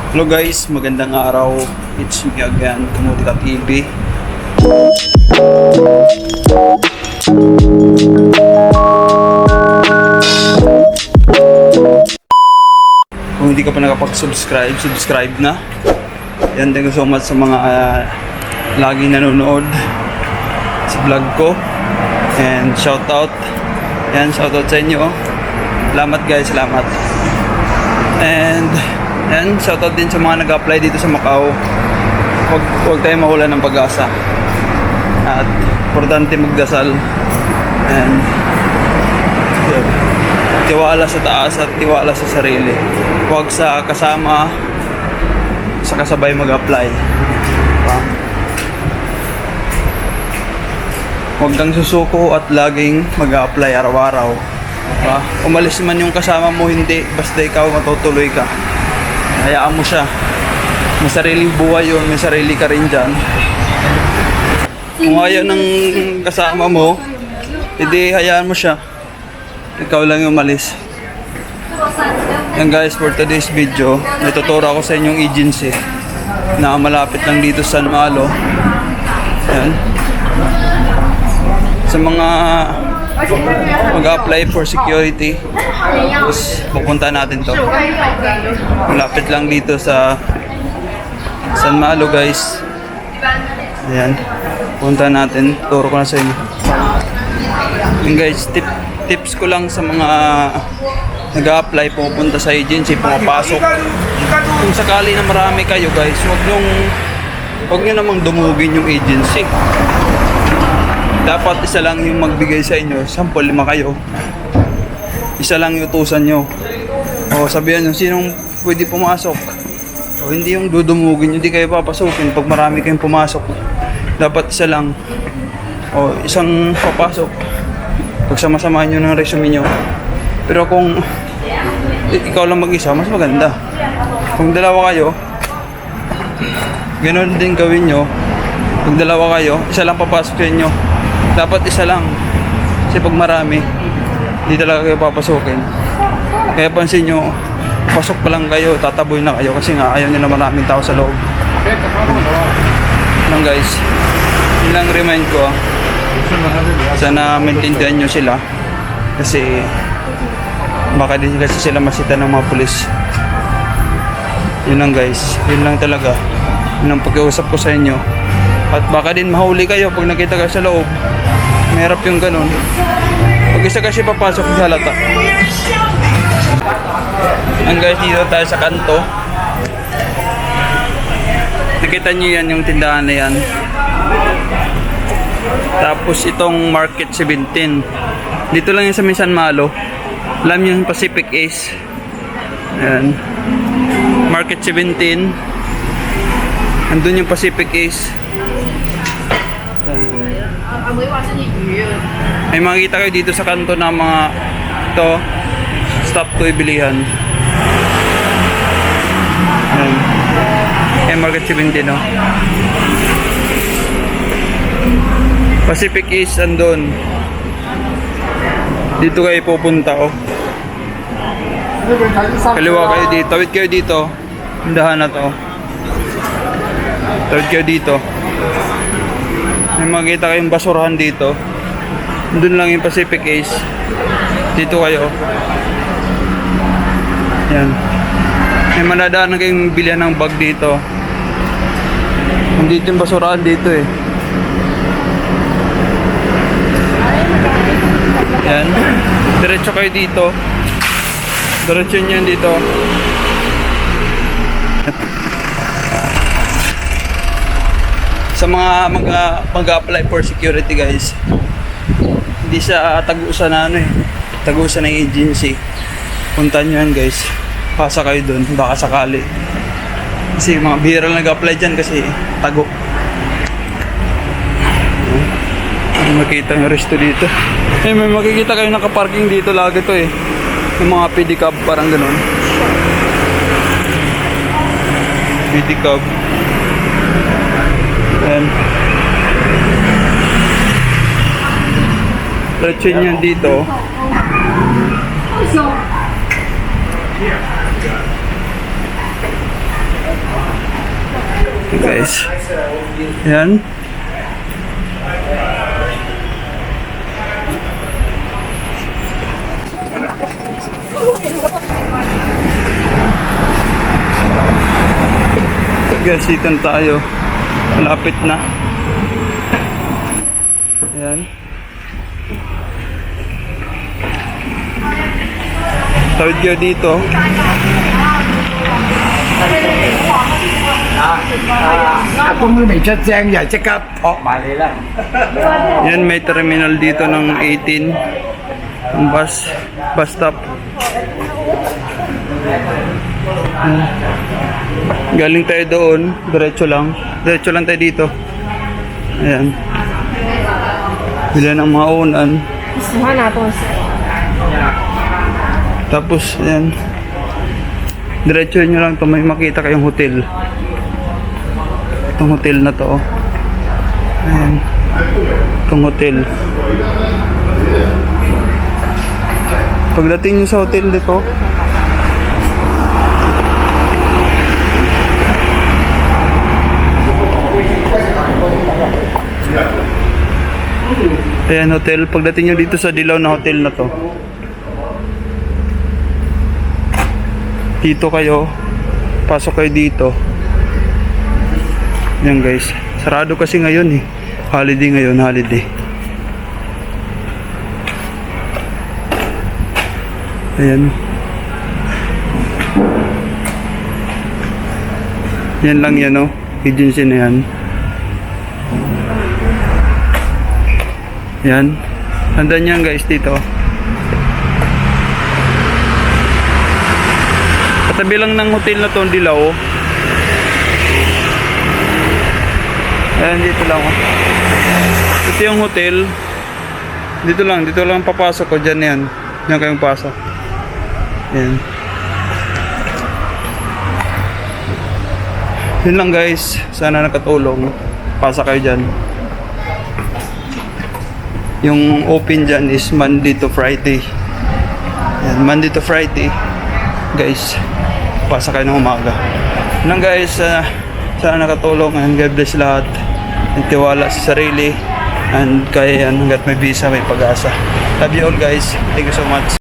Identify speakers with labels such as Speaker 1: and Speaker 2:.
Speaker 1: Hello guys, magandang araw. It's me again, Kamutika TV. Kung hindi ka pa nakapag-subscribe, subscribe na. Yan, thank you so much sa mga laging nanonood sa vlog ko. And shoutout. Yan, shoutout sa inyo. Salamat guys, salamat. And yan, shoutout din sa mga nag-apply dito sa Macau. Huwag tayo mawalan ng pag-asa. At importante magdasal. And yun, tiwala sa taas at tiwala sa sarili. Huwag sa kasama, sa kasabay mag-apply. Diba? Huwag kang susuko at laging mag-apply araw-araw. Diba? Umalis man yung kasama mo, hindi. Basta ikaw matutuloy ka. Hayaan mo siya. May sariling buhay yun, may sarili ka rin dyan. Kung ayaw ng kasama mo, hindi hayaan mo siya. Ikaw lang yung umalis. Yan guys, for today's video, natuturo ako sa inyong agency na malapit lang dito sa San Malo. Yan. Sa mga mag-apply for security, tapos pupunta natin to. Malapit lang dito sa San Malo guys. Ayan, punta natin, turo ko na sa inyo. Yung guys, tips ko lang sa mga nag-a-apply, pupunta sa agency, pumapasok. Kung sakali na marami kayo guys, huwag nyo namang dumugin yung agency. Dapat isa lang yung magbigay sa inyo. Sample, 5 kayo. Isa lang yung utusan nyo. O sabihan nyo, sinong pwede pumasok. O hindi yung dudumugin, hindi kayo papasukin pag marami kayong pumasok. Dapat isa lang. O isang papasok. Pagsama-samahan nyo ng resume nyo. Pero kung ikaw lang mag-isa, mas maganda. Kung dalawa kayo, ganoon din gawin nyo. Kung dalawa kayo, isa lang papasok sa inyo. Dapat isa lang. Kasi pag marami, hindi talaga kayo papasukin. Kaya pansin nyo, pasok pa lang kayo, tataboy na kayo kasi nga ayaw nyo na maraming tao sa loob. Lang guys, yun lang remind ko. Sana maintindihan nyo sila. Kasi baka din kasi sila masita ng mga pulis. Yun lang guys, yun lang talaga. Yun ang pag-iusap ko sa inyo. At baka din mahuli kayo pag nakita kayo sa loob. Mahirap yung ganun. Pag isa kasi papasok sa halata. Ang guys, dito tayo sa kanto. Nakita nyo yan, yung tindahan na yan. Tapos itong Market 17. Dito lang yung sa San Malo. Alam yung Pacific Ace. Ayan. Market 17. Andun yung Pacific Ace. May makikita kayo dito sa kanto na mga ito, stop to ibilihan. Ayan. Market 17 no? Pacific Ace andun. Dito kayo pupunta oh. Kaliwa kayo dito, tawid kayo dito. Tindahan na to. Tawid kayo dito. May makikita kayong basurahan dito. Doon lang yung Pacific Ace. Dito kayo. Yan. May manadaan na kayong bilihan ng bag dito. Nandito yung basurahan dito eh. Yan. Diretso kayo dito. Diretso nyo dito. Sa mga mag-apply for security guys, hindi siya tagusan na tagusan ng agency. Puntahan nyo yan guys, pasa kayo dun, baka sakali. Kasi mga bihira nag-apply dyan kasi tago. Makita yung resto dito. May makikita kayo nakaparking dito lagi to eh. Yung mga pedicab parang ganun. Pedicab. Ayan. Diretso nyo dito. Guys. Yan. Gasitan tayo. Malapit na. Ayan. Tawid kayo dito. Yan, may terminal dito ng 18. Ang bus stop. Galing tayo doon, diretso lang tayo dito. Ayan. Bila ng mga unan. Tapos, ayan. Diretso nyo lang to, may makita kayong hotel. Itong hotel na to. Ayan. Itong hotel. Pagdating nyo sa hotel dito, ayan, hotel. Pagdating nyo dito sa dilaw na hotel na to, dito kayo, pasok kayo dito. Yan guys, sarado kasi ngayon eh. Holiday ngayon, holiday. Ayan. Yan lang yan, oh. Agency na yan. Yan. Tandaan yan guys dito. Katabi lang ng hotel na to, dilaw. Ayan, dito lang. Oh. Ito yung hotel. Dito lang papasok ko. Dyan yan. Yan kayong pasok. Ayan. Yun lang guys. Sana nakatulong. Pasa kayo dyan. Yung open dyan is Monday to Friday. Ayan, Monday to Friday. Guys, pasa kayo ng umaga. Yun lang guys. Sana nakatulong. And God bless lahat. And tiwala sa sarili. And kaya yan, hanggat may visa, may pag-asa. Love you all guys. Thank you so much.